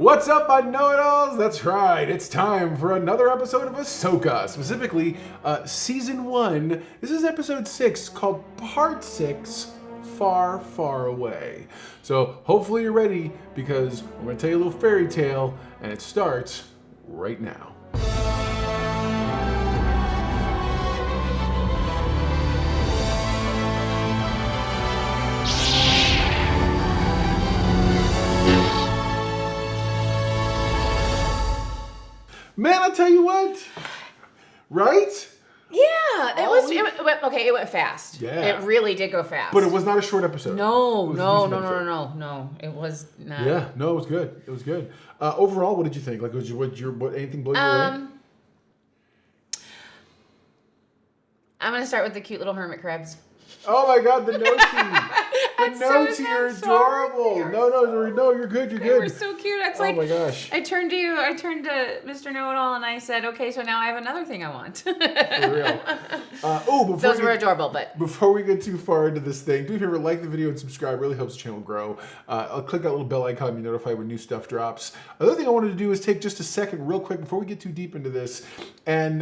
What's up, my know-it-alls? That's right, it's time for another episode of Ahsoka, specifically Season 1. This is Episode 6, called Part 6, Far, Far Away. So hopefully you're ready, because we're going to tell you a little fairy tale, and it starts right now. Man, I'll tell you what, right? Yeah, it went fast. Yeah. It really did go fast. But it was not a short episode. No. It was not. Yeah, no, it was good. It was good. Overall, what did you think? Like, anything blow you away? I'm gonna start with the cute little hermit crabs. Oh my God, the noti. The noti are adorable. Sorry. No, you're good. They were so cute. It's like, oh my gosh. I turned to Mr. Know-It-All and I said, okay, so now I have another thing I want. For real. Those were adorable, but before we get too far into this thing, do me a favor, like the video and subscribe. It really helps the channel grow. I'll click that little bell icon to be notified when new stuff drops. Another thing I wanted to do is take just a second real quick before we get too deep into this and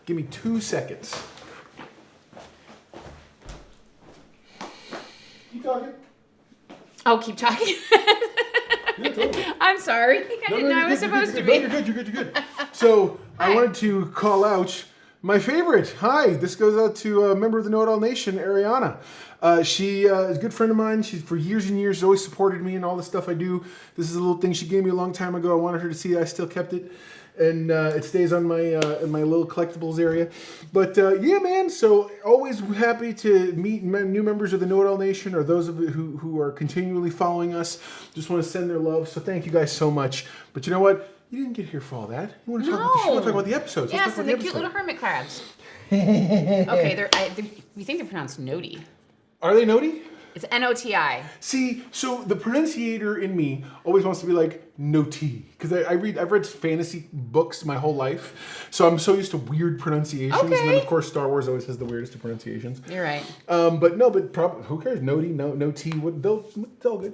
give me 2 seconds. Keep talking. Oh, keep talking. Yeah, totally. I'm sorry. I didn't know I was supposed to be. You're good. So I wanted to call out my favorite. Hi, this goes out to a member of the Know-It-All Nation, Ariana. She is a good friend of mine. She's for years and years always supported me in all the stuff I do. This is a little thing she gave me a long time ago. I wanted her to see I still kept it. And it stays on my in my little collectibles area. But yeah, man, so always happy to meet new members of the Know-It-All Nation or those of you who are continually following us. Just want to send their love. So thank you guys so much. But you know what? You didn't get here for all that. You want to talk about the episodes. Yes, and the cute little hermit crabs. Okay, we think they're pronounced noti. Are they noti? It's N-O-T-I. See, so the pronunciator in me always wants to be like noti, because I've read fantasy books my whole life, so I'm so used to weird pronunciations. Okay. And then of course Star Wars always has the weirdest of pronunciations. You're right. Who cares? Noti, no T. It's all good.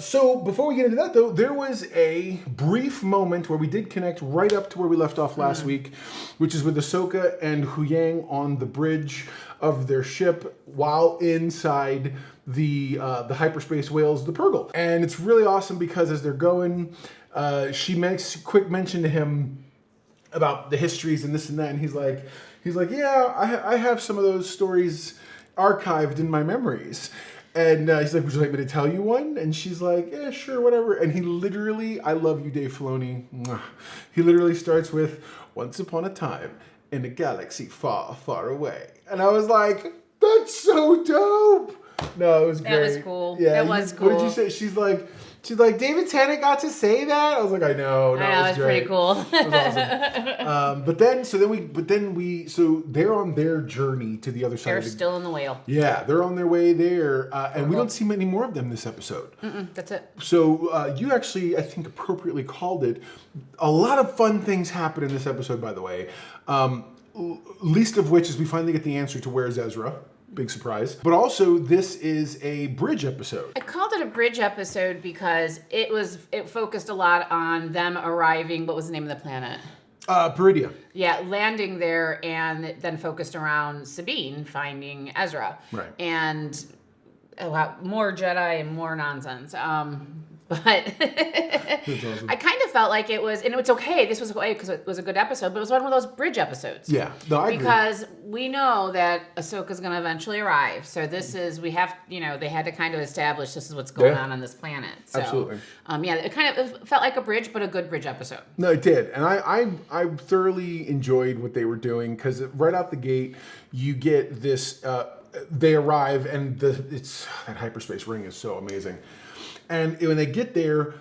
So before we get into that though, there was a brief moment where we did connect right up to where we left off last week, which is with Ahsoka and Huyang on the bridge of their ship while inside the hyperspace whales, the Purrgil. And it's really awesome because as they're going, she makes quick mention to him about the histories and this and that, and he's like, yeah, I have some of those stories archived in my memories. And he's like, would you like me to tell you one? And she's like, yeah, sure, whatever. And he literally, I love you, Dave Filoni. Mwah. He literally starts with, once upon a time in a galaxy far, far away. And I was like, that's so dope. No, it was great. That was cool. Yeah, that was cool. What did you say? She's like, David Tennant got to say that? I was like, I know. No, it was great. pretty cool. It was awesome. So they're on their journey to the other side. They're still in the whale. Yeah, they're on their way there. And we don't see many more of them this episode. That's it. So you actually, I think, appropriately called it. A lot of fun things happen in this episode, by the way. Least of which is we finally get the answer to where's Ezra. Big surprise. But also, this is a bridge episode. I called it a bridge episode because it focused a lot on them arriving. What was the name of the planet? Peridea. Yeah, landing there, and then focused around Sabine finding Ezra. Right. And a lot more Jedi and more nonsense. But awesome. I kind of felt like it was, and it's okay. This was okay because it was a good episode, but it was one of those bridge episodes. Yeah, no, I agree. Because we know that Ahsoka's going to eventually arrive. So this is, they had to kind of establish this is what's going on this planet. So, absolutely. It felt like a bridge, but a good bridge episode. No, it did. And I thoroughly enjoyed what they were doing because right out the gate, you get this, they arrive and that hyperspace ring is so amazing. And when they get there,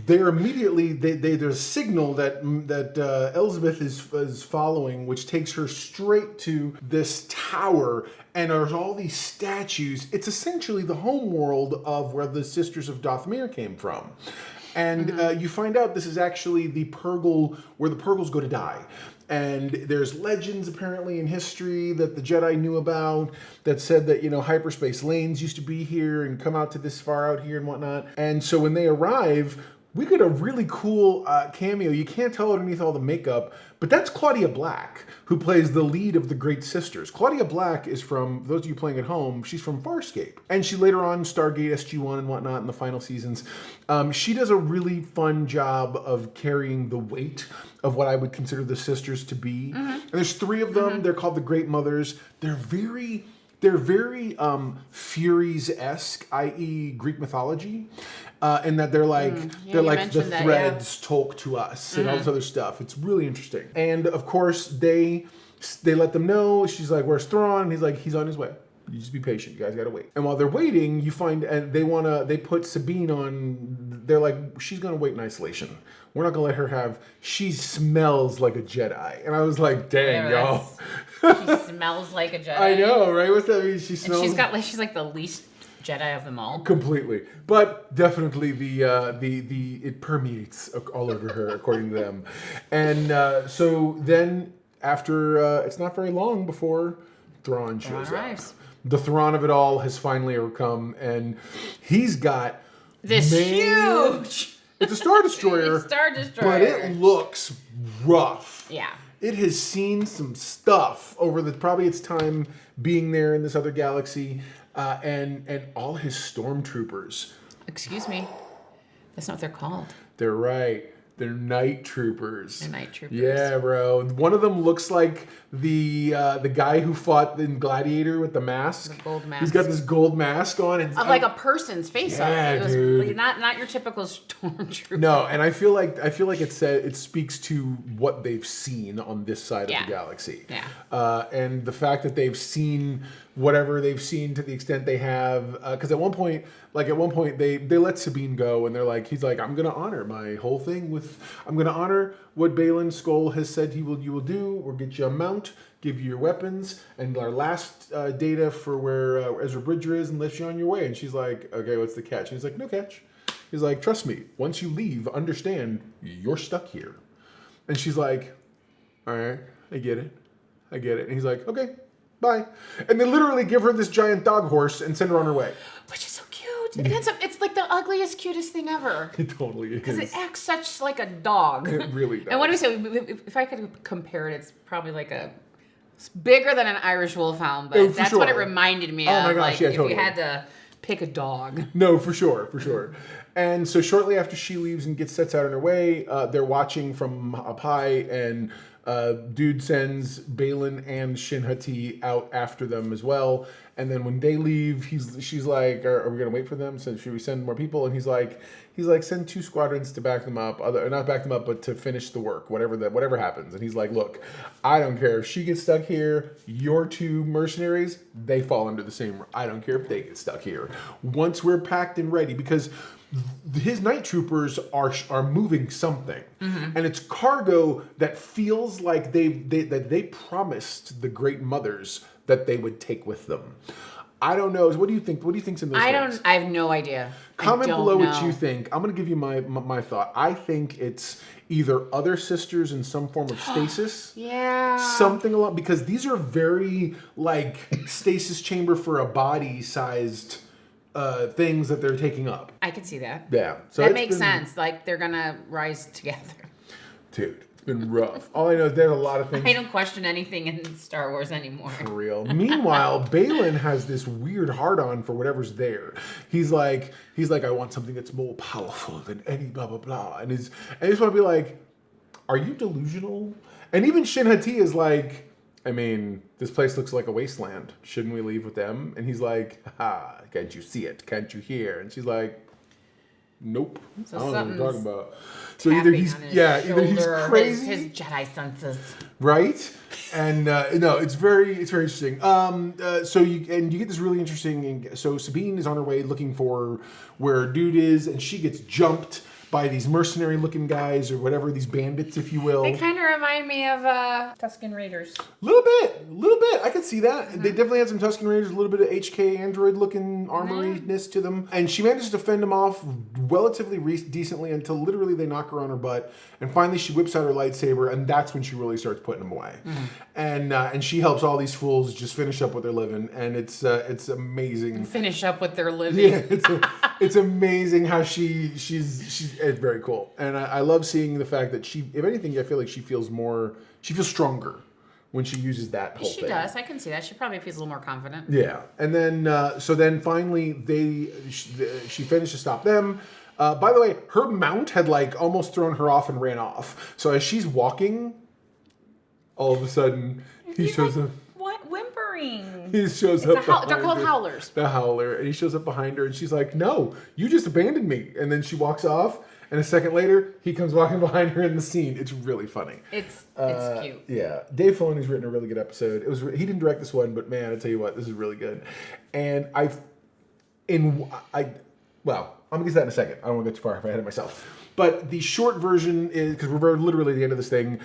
they're immediately there's a signal that Elizabeth is following, which takes her straight to this tower, and there's all these statues. It's essentially the home world of where the Sisters of Dathomir came from. And you find out this is actually the Purrgil, where the Purrgils go to die. And there's legends apparently in history that the Jedi knew about that said that, hyperspace lanes used to be here and come out to this far out here and whatnot. And so when they arrive, we get a really cool cameo. You can't tell underneath all the makeup, but that's Claudia Black, who plays the lead of the Great Sisters. Claudia Black is from, those of you playing at home, she's from Farscape. And she later on Stargate, SG-1 and whatnot in the final seasons. She does a really fun job of carrying the weight of what I would consider the sisters to be. And there's 3 of them. They're called the Great Mothers. They're very Furies-esque, i.e. Greek mythology. And that they're like the threads talk to us and all this other stuff. It's really interesting. And of course they let them know. She's like, "Where's Thrawn?" And he's like, "He's on his way. You just be patient. You guys gotta wait." And while they're waiting, you find and they put Sabine on. They're like, "She's gonna wait in isolation. We're not gonna let her have." She smells like a Jedi, and I was like, "Dang, y'all." She smells like a Jedi. I know, right? What's that mean? She smells. And she's like the least Jedi of them all. Completely. But definitely it permeates all over her, according to them. And so then after, it's not very long before Thrawn shows up. The Thrawn of it all has finally come, and he's got this huge... It's a Star Destroyer. But it looks rough. Yeah. It has seen some stuff over probably its time being there in this other galaxy. And all his stormtroopers. Excuse me. That's not what they're called. They're right. They're night troopers. They're night troopers. Yeah, bro. One of them looks like the guy who fought in Gladiator with the mask. The gold mask. He's got this gold mask on. And, of like a person's face on it. It was dude. Not your typical stormtrooper. No, and I feel like it speaks to what they've seen on this side of the galaxy. Yeah. And the fact that they've seen whatever they've seen to the extent they have, because at one point they let Sabine go, and he's like, I'm gonna honor my whole thing I'm gonna honor what Baylan Skoll has said you will do. We'll get you a mount, give you your weapons, and our last data for where Ezra Bridger is, and let you on your way. And she's like, okay, what's the catch? And he's like, no catch. He's like, trust me, once you leave, understand you're stuck here. And she's like, all right, I get it. And he's like, okay, bye. And they literally give her this giant dog horse and send her on her way. Which is so cute. And it's like the ugliest, cutest thing ever. It totally is. Because it acts such like a dog. It really does. And what do we say? If I could compare it, it's probably like it's bigger than an Irish wolfhound, but that's what it reminded me of. Oh my gosh, like, yeah, if totally. you had to pick a dog. No, for sure. And so shortly after she leaves and sets out on her way, they're watching from up high, and dude sends Baylan and Shin Hati out after them as well. And then when they leave, she's like, are we gonna wait for them? So should we send more people? And he's like, send 2 squadrons to back them up, not back them up, but to finish the work, whatever happens. And he's like, look, I don't care if she gets stuck here. Your 2 mercenaries, they fall under the same. I don't care if they get stuck here. Once we're packed and ready, because his night troopers are moving something, and it's cargo that feels like they promised the Great Mothers that they would take with them. I don't know. What do you think? What do you think's in those things? I have no idea. Comment below what you think. I'm going to give you my thought. I think it's either other sisters in some form of stasis. Yeah. Something along, because these are very like stasis chamber for a body sized things that they're taking up. I can see that. Yeah. So that makes sense. Like they're going to rise together. Dude, it's been rough. All I know is there's a lot of things. I don't question anything in Star Wars anymore. For real. Meanwhile, Baylan has this weird hard-on for whatever's there. He's like, I want something that's more powerful than any blah, blah, blah. And I just want to be like, are you delusional? And even Shin Hati is like, I mean, this place looks like a wasteland. Shouldn't we leave with them? And he's like, can't you see it? Can't you hear? And she's like, nope. So I don't know what you're talking about. So either he's crazy, his Jedi senses, right? And no, it's very interesting. So you get this really interesting. So Sabine is on her way looking for where dude is, and she gets jumped by these mercenary-looking guys or whatever, these bandits, if you will. They kind of remind me of Tusken Raiders. A little bit. I can see that. Mm-hmm. They definitely had some Tusken Raiders, a little bit of HK Android-looking armoriness to them. And she manages to fend them off relatively decently until literally they knock her on her butt. And finally she whips out her lightsaber, and that's when she really starts putting them away. Mm-hmm. And she helps all these fools just finish up with their living. And it's amazing. Finish up with their living. Yeah, It's amazing how she's it's very cool, and I love seeing the fact that she, if anything, I feel like she feels stronger when she uses that whole thing. She does. I can see that. She probably feels a little more confident. Yeah, and then so then finally she finished to stop them. By the way, her mount had like almost thrown her off and ran off. So as she's walking, all of a sudden he shows up. What whimpering? He shows up. They're called howlers. The howler, and he shows up behind her, and she's like, "No, you just abandoned me." And then she walks off, and a second later, he comes walking behind her in the scene. It's really funny. It's cute. Yeah, Dave Filoni's written a really good episode. He didn't direct this one, but man, I tell you what, this is really good. And well, I'm gonna get to that in a second. I don't want to go too far ahead of myself. But the short version is, because we're literally at the end of this thing,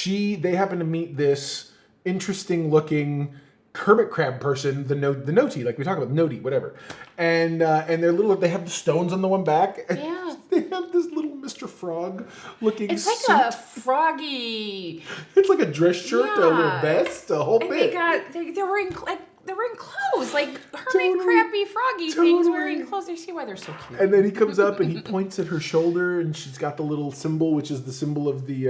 they happen to meet this interesting looking hermit crab person, the Noti, like we talk about, Noti, whatever. And they have the stones on the one back. And Yeah. they have this little Mr. Frog looking It's like suit. a froggy. It's like a dress shirt, a little vest, a whole And bit. they're wearing clothes, like hermit crappy froggy things wearing clothes. You see why they're so cute. And then he comes up and he points at her shoulder, and she's got the little symbol, which is the symbol of the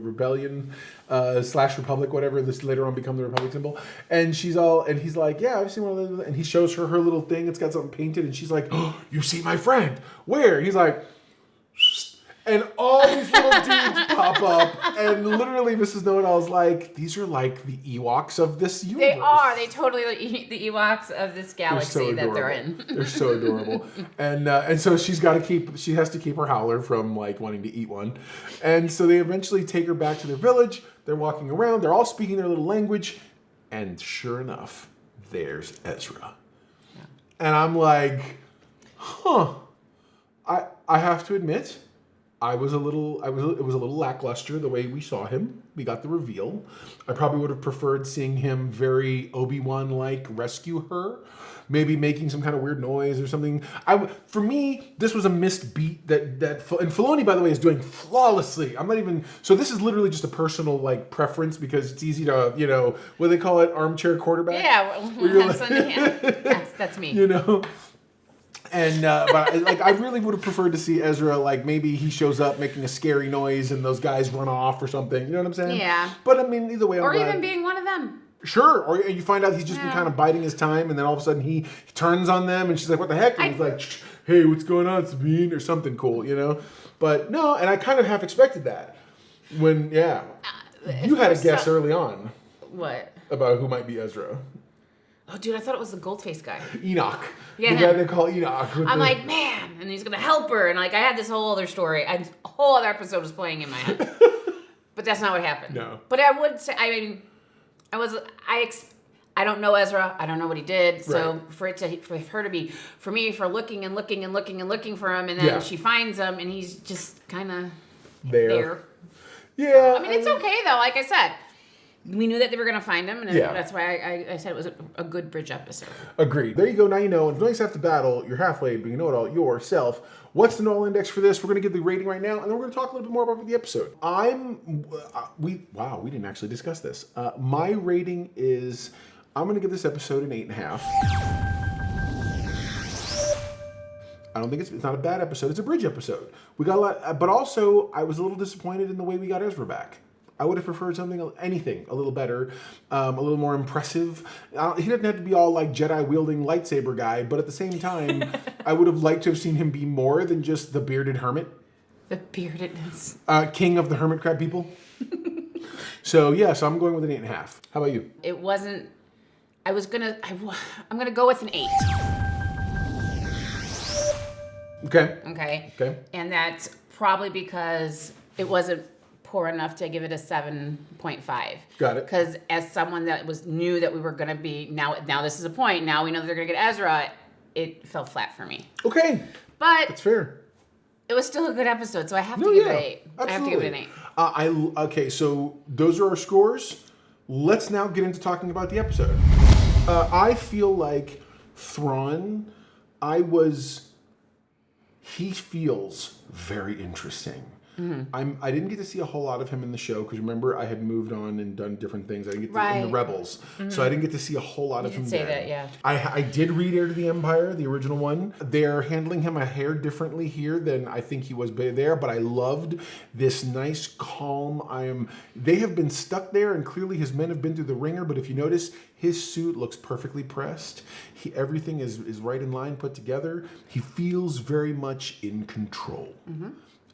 rebellion / Republic, whatever. This later on become the Republic symbol. And he's like, yeah, I've seen one of those. And he shows her little thing. It's got something painted, and she's like, oh, you see my friend? Where? He's like, and all these little dudes pop up, and literally Mrs. Know-It-All's like, these are like the Ewoks of this universe. They are. They totally are the Ewoks of this galaxy that they're in. They're so adorable. And so she has to keep her howler from like wanting to eat one. And so they eventually take her back to their village. They're walking around. They're all speaking their little language. And sure enough, there's Ezra. Yeah. And I'm like, huh. I have to admit, it was a little lackluster the way we saw him. We got the reveal. I probably would have preferred seeing him very Obi-Wan-like rescue her, maybe making some kind of weird noise or something. For me, this was a missed beat and Filoni, by the way, is doing flawlessly. So this is literally just a personal like preference because it's easy to, what do they call it, armchair quarterback? Yeah, yes, that's me. And but I really would have preferred to see Ezra, like maybe he shows up making a scary noise and those guys run off or something. You know what I'm saying? Yeah. But I mean, either way, or even being one of them. Sure. Or you find out he's just been kind of biding his time, and then all of a sudden he turns on them, and she's like, "What the heck?" And he's like, "Hey, what's going on, Sabine?" or something cool, But no, and I kind of half expected that when you had a guess early on. What? About who might be Ezra. Oh, dude, I thought it was the gold-faced guy. Enoch. Yeah. The guy they call Enoch. I'm like, man, and he's going to help her. And, like, I had this whole other story. A whole other episode was playing in my head. But that's not what happened. No. But I would say, I don't know Ezra. I don't know what he did. So for her to be, for looking and looking and looking and looking for him, and then she finds him, and he's just kind of there. Yeah. I mean, it's okay, though. Like I said. We knew that they were going to find him, and that's why I said it was a good bridge episode. Agreed. There you go. Now you know. And if you always have to battle, you're halfway, but you know it all yourself. What's the Know-It-All index for this? We're going to give the rating right now, and then we're going to talk a little bit more about the episode. We didn't actually discuss this. My rating is, I'm going to give this episode an 8.5. I don't think it's not a bad episode. It's a bridge episode. We got a lot, but also I was a little disappointed in the way we got Ezra back. I would have preferred anything a little better, a little more impressive. He doesn't have to be all like Jedi wielding lightsaber guy, but at the same time, I would have liked to have seen him be more than just the bearded hermit. The beardedness. King of the hermit crab people. So I'm going with an 8.5. How about you? It wasn't. I'm gonna go with an 8. Okay. And that's probably because it wasn't poor enough to give it a 7.5. Got it. Because as someone that knew that we were going to be, now this is a point, now we know that they're going to get Ezra, it fell flat for me. Okay. But that's fair. It was still a good episode, so I have to give it an 8. Absolutely. I have to give it an 8. Okay, so those are our scores. Let's now get into talking about the episode. I feel like Thrawn, he feels very interesting. I didn't get to see a whole lot of him in the show because remember I had moved on and done different things. I didn't get to in the Rebels, so I didn't get to see a whole lot of him. You did say then. that, yeah. I did read Heir to the Empire, the original one. They're handling him a hair differently here than I think he was there, but I loved this nice, calm. They have been stuck there, and clearly his men have been through the ringer. But if you notice, his suit looks perfectly pressed. Everything is right in line, put together. He feels very much in control.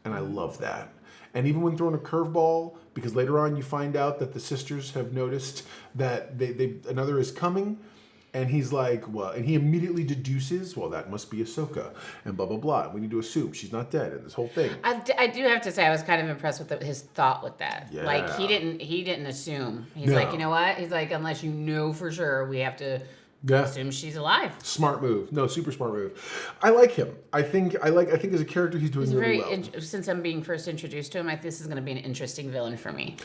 And I love that. And even when throwing a curveball, because later on you find out that the sisters have noticed that another is coming, and he's like, well, and he immediately deduces, well, that must be Ahsoka, and blah, blah, blah. We need to assume she's not dead, and this whole thing. I do have to say, I was kind of impressed with his thought with that. Yeah. Like, he didn't assume. He's like, you know what? He's like, unless you know for sure, we have to... assume she's alive. Smart move. No, super smart move. I like him. I think as a character, he's doing really well. Since I'm being first introduced to him, this is going to be an interesting villain for me.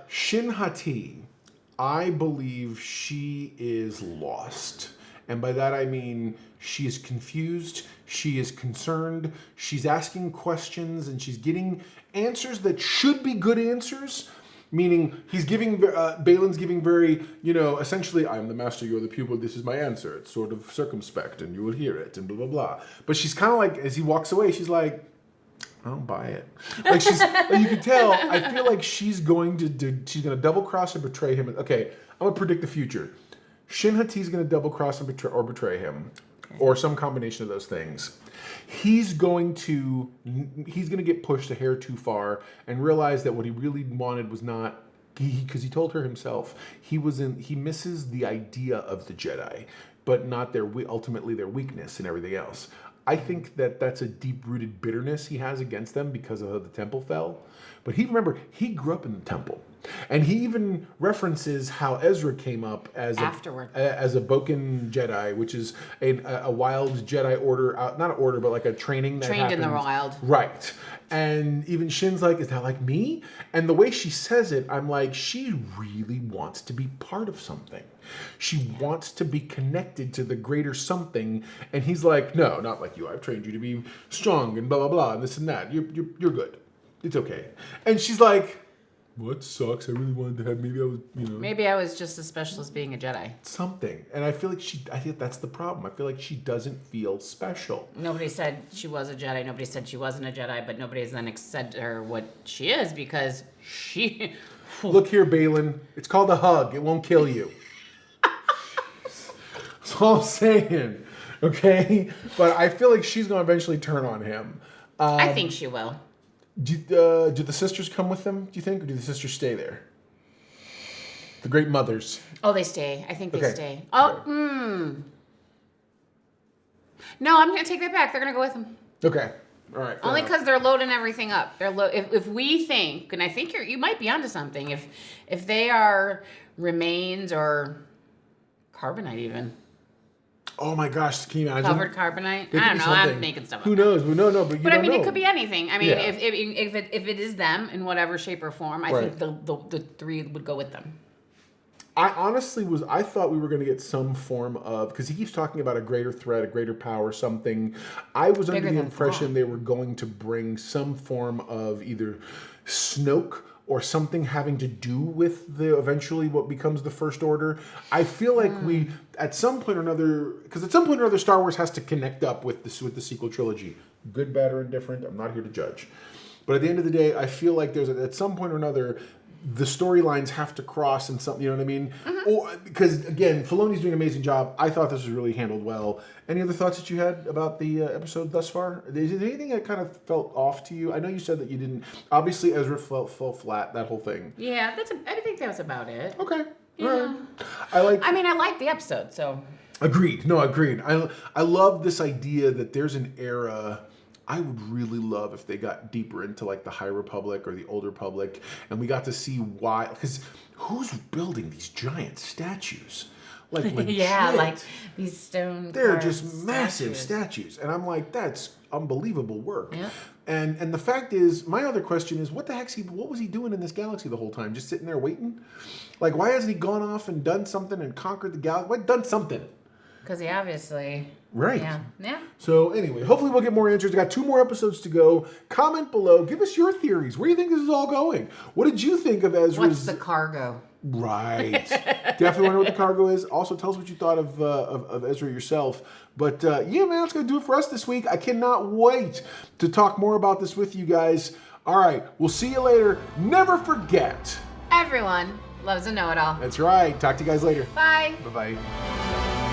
Shin Hati, I believe she is lost. And by that I mean she is confused, she is concerned, she's asking questions, and she's getting answers that should be good answers. Meaning, Baylan's giving very, essentially, I'm the master, you're the pupil, this is my answer. It's sort of circumspect, and you will hear it, and blah, blah, blah. But she's kind of like, as he walks away, she's like, I don't buy it. Like, you can tell, I feel like she's going to double cross and betray him. Okay, I'm going to predict the future. Shin Hati's going to double cross and betray him. Or some combination of those things. He's going to get pushed a hair too far and realize that what he really wanted was not, because he told her himself, he misses the idea of the Jedi, but not ultimately their weakness and everything else. I think that's a deep-rooted bitterness he has against them because of how the temple fell. But he grew up in the temple. And he even references how Ezra came up as a Boken Jedi, which is a wild Jedi order, not an order, but like a training that trained in the wild. Right. And even Shin's like, is that like me? And the way she says it, I'm like, she really wants to be part of something. She wants to be connected to the greater something. And he's like, no, not like you. I've trained you to be strong and blah, blah, blah, and this and that. You're good. It's okay. And she's like, well, it sucks. I really wanted to have, Maybe I was just as special as being a Jedi. Something. And I think that's the problem. I feel like she doesn't feel special. Nobody said she was a Jedi. Nobody said she wasn't a Jedi, but nobody has then said to her what she is because she... Look here, Baylan. It's called a hug. It won't kill you. That's all I'm saying. Okay? But I feel like she's going to eventually turn on him. I think she will. Do the sisters come with them, do you think? Or do the sisters stay there? The great mothers. Oh, they stay. I think they stay. Oh, No, I'm going to take that back. They're going to go with them. Okay. All right. Only because they're loading everything up. If we think, and I think you might be onto something, if they are remains or carbonite even. Oh my gosh, can you imagine? Covered carbonite? I don't know. I'm making stuff up. Who knows? No, but you But don't I mean, know. it could be anything. I mean, if it is them in whatever shape or form, I think the three would go with them. I honestly I thought we were going to get some form of, because he keeps talking about a greater threat, a greater power, something. I was under the impression they were going to bring some form of either Snoke or something having to do with eventually what becomes the First Order. I feel like we, at some point or another, because at some point or another, Star Wars has to connect up with the sequel trilogy. Good, bad, or indifferent, I'm not here to judge. But at the end of the day, I feel like at some point or another, the storylines have to cross and something, you know what I mean? Mm-hmm. Or because again, Filoni's doing an amazing job. I thought this was really handled well. Any other thoughts that you had about the episode thus far? Is there anything that kind of felt off to you? I know you said that you didn't. Obviously, Ezra fell flat. That whole thing. Yeah, I think that was about it. Okay. Yeah. All right. I liked the episode. So. Agreed. No, agreed. I love this idea that there's an era. I would really love if they got deeper into like the High Republic or the Old Republic, and we got to see why. Because who's building these giant statues? Like legit. Yeah, like these stone. They're just massive statues, and I'm like, that's unbelievable work. Yeah. And the fact is, my other question is, what was he doing in this galaxy the whole time? Just sitting there waiting? Like, why hasn't he gone off and done something and conquered the galaxy? Done something? Because he obviously... Right. Yeah. So anyway, hopefully we'll get more answers. We got 2 more episodes to go. Comment below. Give us your theories. Where do you think this is all going? What did you think of Ezra's... What's the cargo? Right. Definitely wonder what the cargo is. Also, tell us what you thought of Ezra yourself. But yeah, man, that's going to do it for us this week. I cannot wait to talk more about this with you guys. All right. We'll see you later. Never forget. Everyone loves a know-it-all. That's right. Talk to you guys later. Bye. Bye-bye.